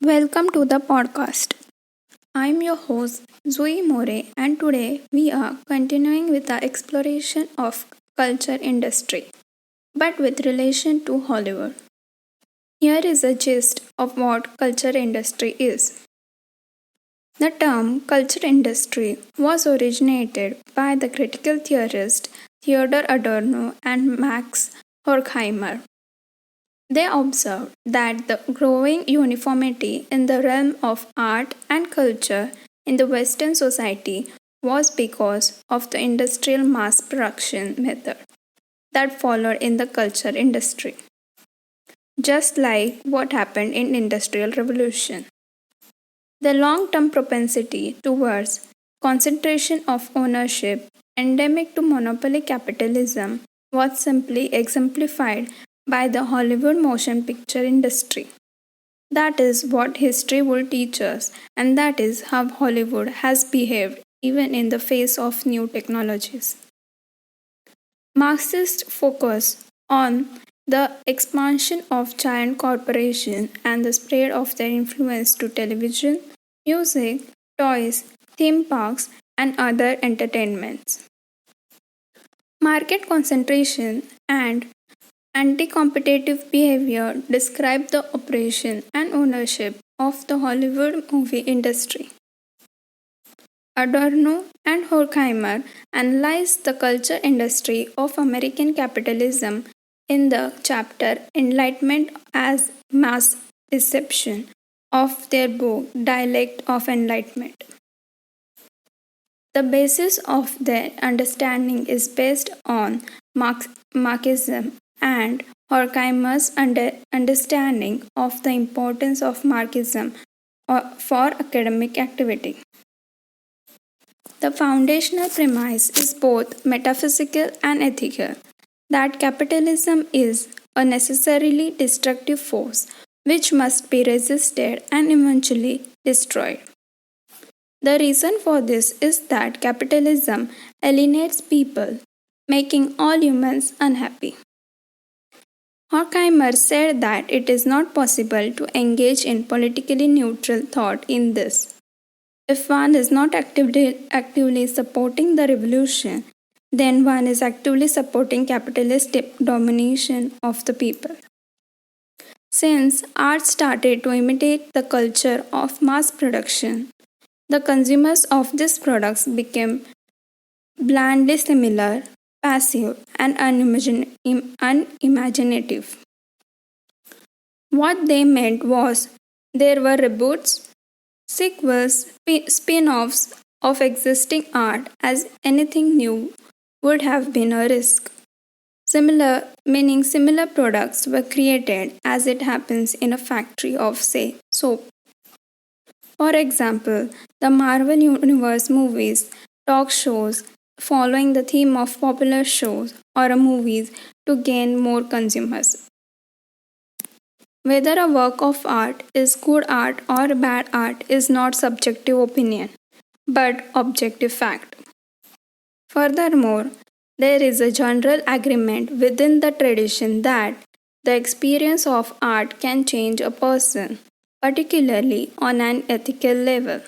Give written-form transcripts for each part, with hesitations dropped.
Welcome to the podcast. I'm your host Zoe More and today we are continuing with the exploration of culture industry but with relation to Hollywood. Here is a gist of what culture industry is. The term culture industry was originated by the critical theorist Theodor Adorno and Max Horkheimer. They observed that the growing uniformity in the realm of art and culture in the Western society was because of the industrial mass production method that followed in the culture industry, just like what happened in industrial revolution. The long-term propensity towards concentration of ownership endemic to monopoly capitalism was simply exemplified by the Hollywood motion picture industry. That is what history will teach us, and that is how Hollywood has behaved even in the face of new technologies. Marxists focus on the expansion of giant corporations and the spread of their influence to television, music, toys, theme parks, and other entertainments. Market concentration and anti competitive behavior describe the operation and ownership of the Hollywood movie industry. Adorno and Horkheimer analyzed the culture industry of American capitalism in the chapter Enlightenment as Mass Deception of their book Dialect of Enlightenment. The basis of their understanding is based on Marxism and Horkheimer's understanding of the importance of Marxism for academic activity. The foundational premise is both metaphysical and ethical that capitalism is a necessarily destructive force which must be resisted and eventually destroyed. The reason for this is that capitalism alienates people, making all humans unhappy. Horkheimer said that it is not possible to engage in politically neutral thought in this. If one is not actively supporting the revolution, then one is actively supporting capitalist domination of the people. Since art started to imitate the culture of mass production, the consumers of these products became blandly similar, passive, and unimaginative. What they meant was there were reboots, sequels, spin offs of existing art, as anything new would have been a risk. Similar products were created as it happens in a factory of, say, soap. For example, the Marvel Universe movies, talk shows following the theme of popular shows or movies to gain more consumers. Whether a work of art is good art or bad art is not subjective opinion, but objective fact. Furthermore, there is a general agreement within the tradition that the experience of art can change a person, particularly on an ethical level.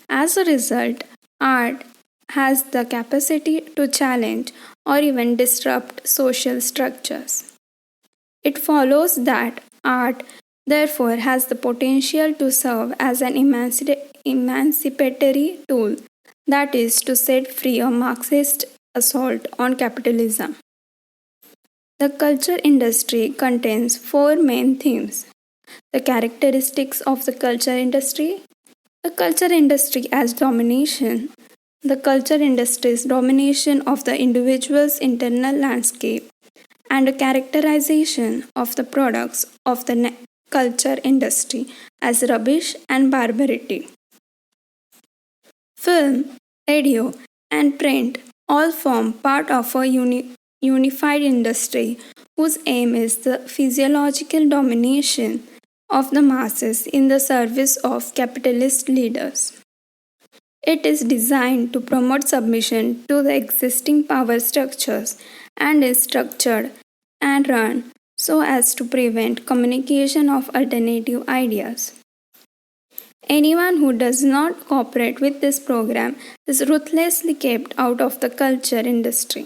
As a result, art has the capacity to challenge or even disrupt social structures. It follows that art, therefore, has the potential to serve as an emancipatory tool, that is, to set free a Marxist assault on capitalism. The culture industry contains four main themes: the characteristics of the culture industry, the culture industry as domination, the culture industry's domination of the individual's internal landscape, and a characterization of the products of the culture industry as rubbish and barbarity. Film, radio, and print all form part of a unified industry whose aim is the physiological domination of the masses in the service of capitalist leaders. It is designed to promote submission to the existing power structures and is structured and run so as to prevent communication of alternative ideas. Anyone who does not cooperate with this program is ruthlessly kept out of the culture industry.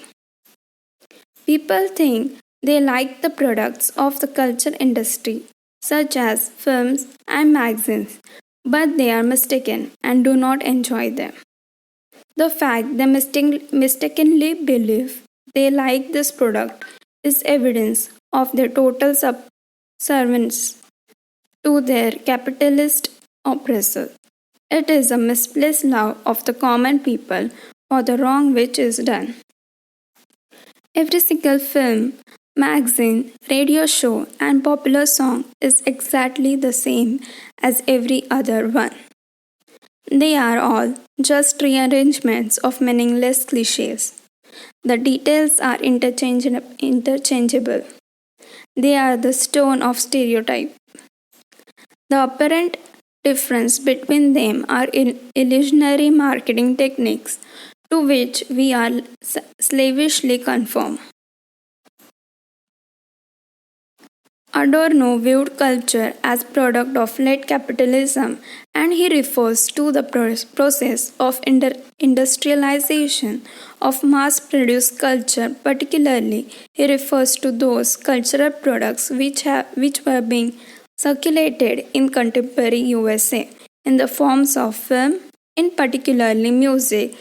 People think they like the products of the culture industry, such as films and magazines, but they are mistaken and do not enjoy them. The fact they mistakenly believe they like this product is evidence of their total subservience to their capitalist oppressor. It is a misplaced love of the common people for the wrong which is done. Every single film, magazine, radio show, and popular song is exactly the same as every other one. They are all just rearrangements of meaningless cliches. The details are interchangeable. They are the stone of stereotype. The apparent difference between them are illusionary marketing techniques to which we are slavishly conform. Adorno viewed culture as product of late capitalism, and he refers to the process of industrialization of mass-produced culture. Particularly, he refers to those cultural products which were being circulated in contemporary USA in the forms of film, in particularly music,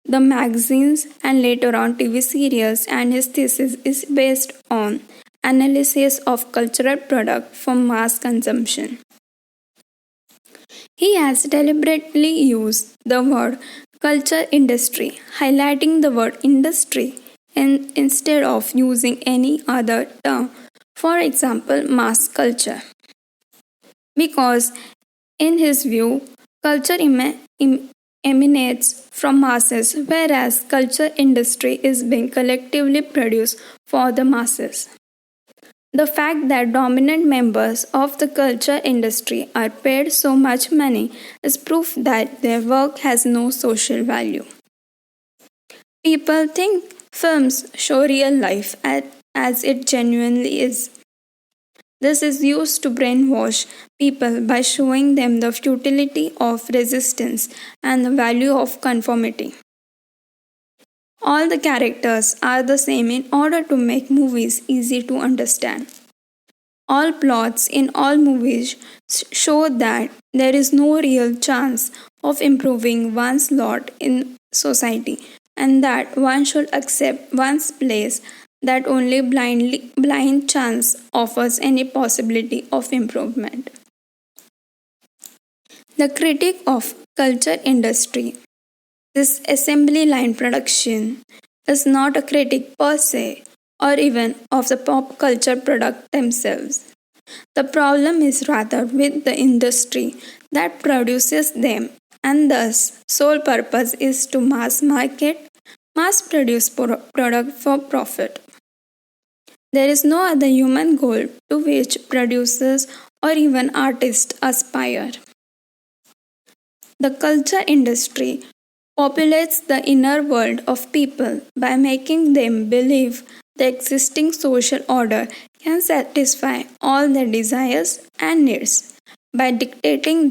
the magazines, and later on TV series, and his thesis is based on analysis of cultural product for mass consumption. He has deliberately used the word culture industry, highlighting the word industry instead of using any other term, for example, mass culture. Because, in his view, culture emanates from masses, whereas culture industry is being collectively produced for the masses. The fact that dominant members of the culture industry are paid so much money is proof that their work has no social value. People think films show real life as it genuinely is. This is used to brainwash people by showing them the futility of resistance and the value of conformity. All the characters are the same in order to make movies easy to understand. All plots in all movies show that there is no real chance of improving one's lot in society and that one should accept one's place, that only blind chance offers any possibility of improvement. The critic of culture industry, this assembly line production, is not a critic per se or even of the pop culture product themselves. The problem is rather with the industry that produces them, and thus sole purpose is to mass produce product for profit. There is no other human goal to which producers or even artists aspire. The culture industry populates the inner world of people by making them believe the existing social order can satisfy all their desires and needs by dictating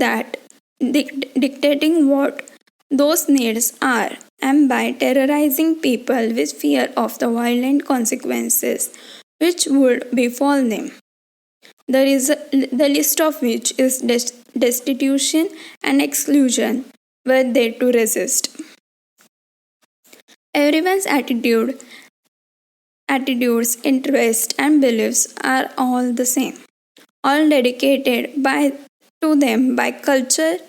what those needs are, and by terrorizing people with fear of the violent consequences which would befall them. The list of which is destitution and exclusion were they to resist. Everyone's attitudes, interests, and beliefs are all the same, all dedicated to them by culture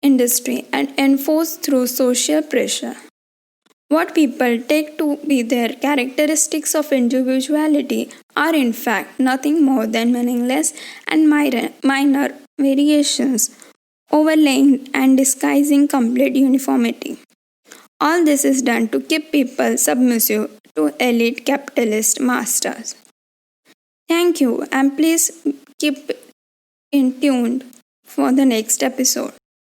industry and enforced through social pressure. What people take to be their characteristics of individuality are in fact nothing more than meaningless and minor variations overlaying and disguising complete uniformity. All this is done to keep people submissive to elite capitalist masters. Thank you, and please keep in tuned for the next episode.